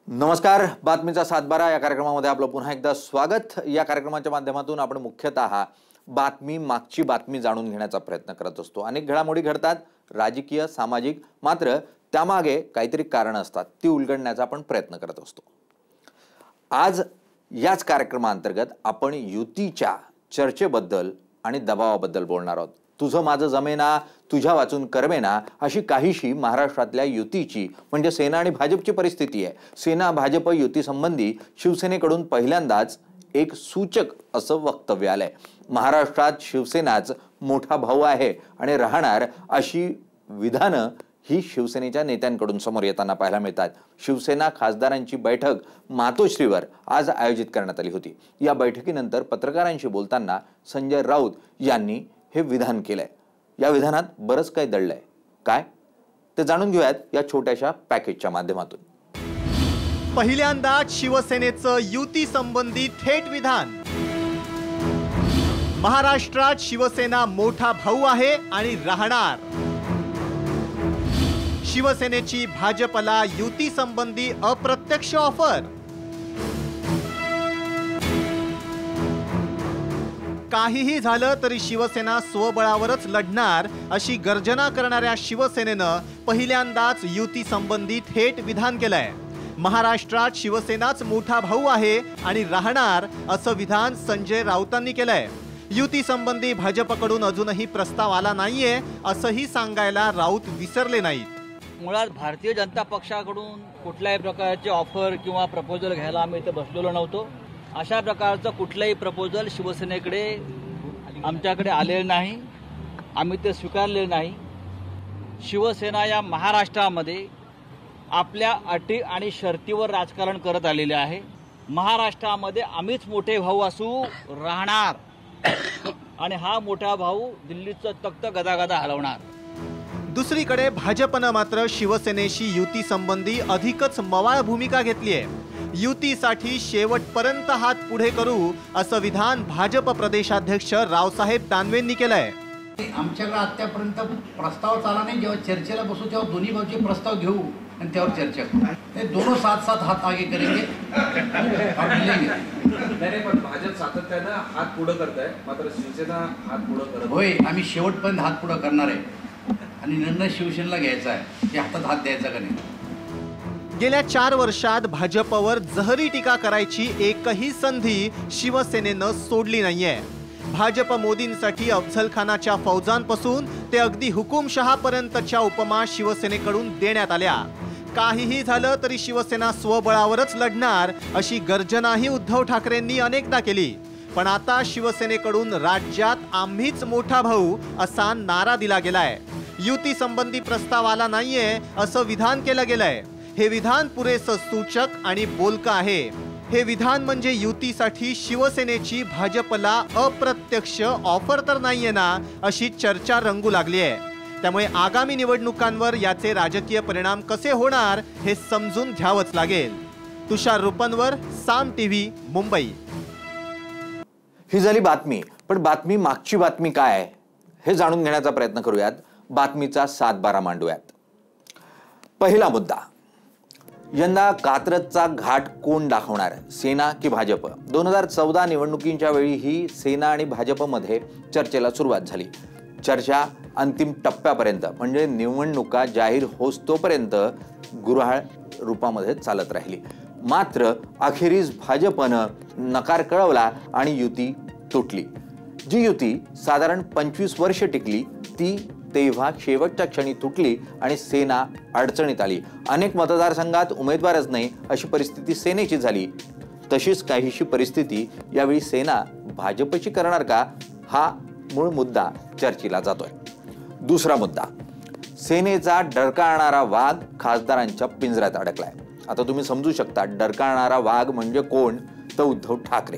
नमस्कार, बातमीचा 7-12 या कार्यक्रमामध्ये आपलं पुन्हा एकदा स्वागत। या कार्यक्रमाच्या माध्यमातून आपण मुख्यतः बातमी मागची बातमी जाणून घेण्याचा प्रयत्न करत असतो। अनेक घडामोडी घडतात, राजकीय, सामाजिक, मात्र त्यामागे काहीतरी कारण असतात, ती उलगडण्याचा आपण प्रयत्न करत असतो। आज याच कार्यक्रमाअंतर्गत आपण युतीच्या चर्चेबद्दल आणि दबावाबद्दल बोलणार आहोत। तुझं माझं जमेना, तुझ्या वाचून करमेना अशी काहीशी महाराष्ट्रातल्या युतीची म्हणजे सेना आणि भाजपची परिस्थिती आहे। सेना भाजप युती संबंधी शिवसेनेकडून पहिल्यांदाच एक सूचक असं वक्तव्य आलंय। महाराष्ट्रात शिवसेनाच मोठा भाऊ आहे आणि राहणार अशी विधानं ही शिवसेनेच्या नेत्यांकडून समोर येताना पाहायला मिळतात। शिवसेना खासदारांची बैठक मातोश्रीवर आज आयोजित करण्यात आली होती। या बैठकीनंतर पत्रकारांशी बोलताना संजय राऊत यांनी हे विधान केलंय। या विधानात बरंच काही दडलंय, काय ते जाणून घेऊयात या छोट्याशा पॅकेजच्या माध्यमातून। पहिल्यांदाच शिवसेनेचं युती संबंधी थेट विधान। महाराष्ट्रात शिवसेना मोठा भाऊ आहे आणि राहणार। शिवसेनेची भाजपला युती संबंधी अप्रत्यक्ष ऑफर। काहीही झालं तरी शिवसेना स्वबळावरच लढणार अशी गर्जना करणाऱ्या शिवसेनेनं पहिल्यांदाच युती संबंधी थेट विधान केलंय। महाराष्ट्रात शिवसेनाच मोठा भाऊ आहे आणि राहणार असं विधान संजय राऊतांनी केलंय। युती संबंधी भाजपकडून अजूनही प्रस्ताव आला नाहीये असंही सांगायला राऊत विसरले नाहीत। मुळात भारतीय जनता पक्षाकडून कुठल्याही प्रकारचे ऑफर किंवा प्रपोजल घ्यायला आम्ही इथे बसलेलो नव्हतो। अशा प्रकारचं कुठलंही प्रपोजल शिवसेनेकडे आमच्याकडे आलेलं नाही, आम्ही ते स्वीकारले नाही। शिवसेना या महाराष्ट्रामध्ये आपल्या अटी आणि शर्तीवर राजकारण करत आलेले आहे। महाराष्ट्रामध्ये आम्हीच मोठे भाऊ असू राहणार आणि हा मोठा भाऊ दिल्लीचं तख्त गदागदा हलवणार। दुसरीकडे भाजपनं मात्र शिवसेनेशी युती संबंधी अधिकच मवाळ भूमिका घेतली आहे। युतीसाठी शेवटपर्यंत हात पुढे करू असं विधान भाजप प्रदेशाध्यक्ष रावसाहेब दानवेंनी केलंय। आमच्याकडे आतापर्यंत प्रस्ताव आला नाही। जेव्हा चर्चेला बसू तेव्हा दोन्ही बाजूचे प्रस्ताव घेऊ आणि त्यावर चर्चा करू। ते दोनों साथ साथ हात आगे करेंगे और मिलेंगे। नाही पण भाजप सातत्यानं हात पुढे करताय, मात्र शिवसेना हात पुढे करत होय। आम्ही शेवटपर्यंत हात पुढे करणार आहे आणि निर्णय शिवसेनेला घ्यायचा आहे की हातात हात द्यायचा का नाही। गेल्या 4 वर्षात भाजपवर जहरी टीका करायची एकही संधी शिवसेनेनं सोडली नाहीये। भाजप मोदींसाठी अफझल खानाच्या फौजांपासून ते अगदी हुकुमशहापर्यंतच्या उपमा शिवसेनेकडून देण्यात आल्या। काहीही झालं तरी शिवसेना स्वबळावरच लढणार अशी गर्जनाही उद्धव ठाकरेंनी अनेकदा केली। पण आता शिवसेनेकडून राज्यात आम्हीच मोठा भाऊ असा नारा दिला गेलाय। युती संबंधी प्रस्ताव आला नाहीये असं विधान केलं गेलंय। हे विधान पुरेसं सूचक आणि बोलकं आहे। हे विधान म्हणजे युतीसाठी शिवसेनेची भाजपला अप्रत्यक्ष ऑफर तर नाहीये ना अशी चर्चा रंगू लागली आहे। त्यामुळे आगामी निवडणुकांवर याचे राजकीय परिणाम कसे होणार हे समजून घ्यावंच लागेल। तुषार रुपनवर, साम टीव्ही, मुंबई। ही झाली बातमी, पण बातमी मागची बातमी काय आहे हे जाणून घेण्याचा प्रयत्न करूयात। बातमीचा 7-12 मांडूयात। पहिला मुद्दा, यंदा कात्रजचा घाट कोण दाखवणार, सेना की भाजप? 2014 निवडणुकींच्या वेळी ही सेना आणि भाजपमध्ये चर्चेला सुरुवात झाली। चर्चा अंतिम टप्प्यापर्यंत म्हणजे निवडणुका जाहीर होस्तोपर्यंत गुऱ्हाळ रूपामध्ये चालत राहिली। मात्र अखेरीस भाजपनं नकार कळवला आणि युती तुटली। जी युती साधारण 25 वर्ष टिकली ती तेव्हा शेवटच्या क्षणी तुटली आणि सेना अडचणीत आली। अनेक मतदारसंघात उमेदवारच नाही अशी परिस्थिती सेनेची झाली। तशीच काहीशी परिस्थिती यावेळी सेना भाजपची करणार का, हा मूळ मुद्दा चर्चेला जातोय। दुसरा मुद्दा, सेनेचा डरकाळणारा वाघ खासदारांच्या पिंजऱ्यात अडकलाय। आता तुम्ही समजू शकता डरकाळणारा वाघ म्हणजे कोण, तर उद्धव ठाकरे।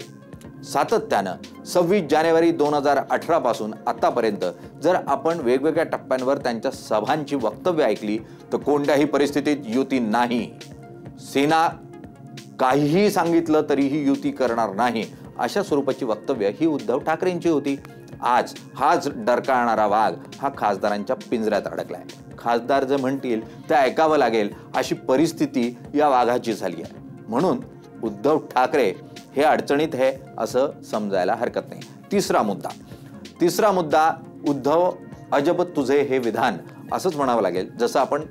सातत्यानं 26 जानेवारी 2018 पासून आतापर्यंत जर आपण वेगवेगळ्या टप्प्यांवर त्यांच्या सभांची वक्तव्य ऐकली तर कोणत्याही परिस्थितीत युती नाही, सेना काहीही सांगितलं तरीही युती करणार नाही अशा स्वरूपाची वक्तव्य ही उद्धव ठाकरेंची होती। आज हाच डरकाळणारा वाघ हा खासदारांच्या पिंजऱ्यात अडकलाय. खासदार जे म्हणतील ते ऐकावं लागेल अशी परिस्थिती या वाघाची झाली आहे. म्हणून उद्धव ठाकरे हे अडचणीत आहे असं समजायला हरकत नाही. तिसरा मुद्दा उद्धव अजब तुझे हे विधान असंच म्हणावं लागेल. जसं आपण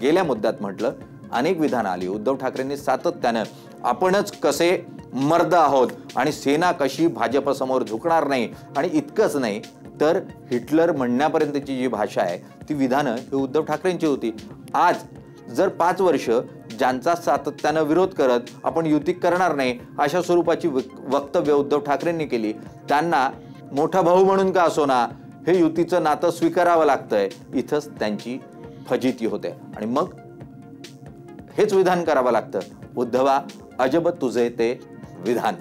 गेल्या मुद्द्यात म्हटलं, अनेक विधानं आली. उद्धव ठाकरेंनी सातत्यानं आपणच कसे मर्द आहोत आणि सेना कशी भाजपसमोर झुकणार नाही, आणि इतकंच नाही तर हिटलर म्हणण्यापर्यंतची जी भाषा आहे ती विधानं ही उद्धव ठाकरेंची होती. आज जर 5 वर्ष ज्यांचा सातत्यानं विरोध करत आपण युती करणार नाही अशा स्वरूपाची वक्तव्य उद्धव ठाकरेंनी केली, त्यांना मोठा भाऊ म्हणून का असोना हे युतीचं नातं स्वीकारावं लागतंय. इथंच त्यांची फजिती होते आणि मग हेच विधान करावं लागतं. उद्धवा अजब तुझे ते विधान.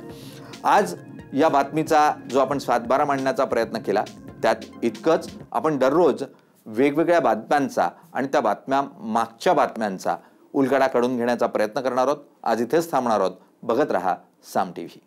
आज या बातमीचा जो आपण 7-12 मांडण्याचा प्रयत्न केला त्यात इतकंच. आपण दररोज वेगवेगळ्या बातम्यांचा आणि त्या बातम्या मागच्या बातम्यांचा उलगडा काढून घेण्याचा प्रयत्न करणार आहोत. आज इथेच थांबणार आहोत. बघत रहा साम टीव्ही.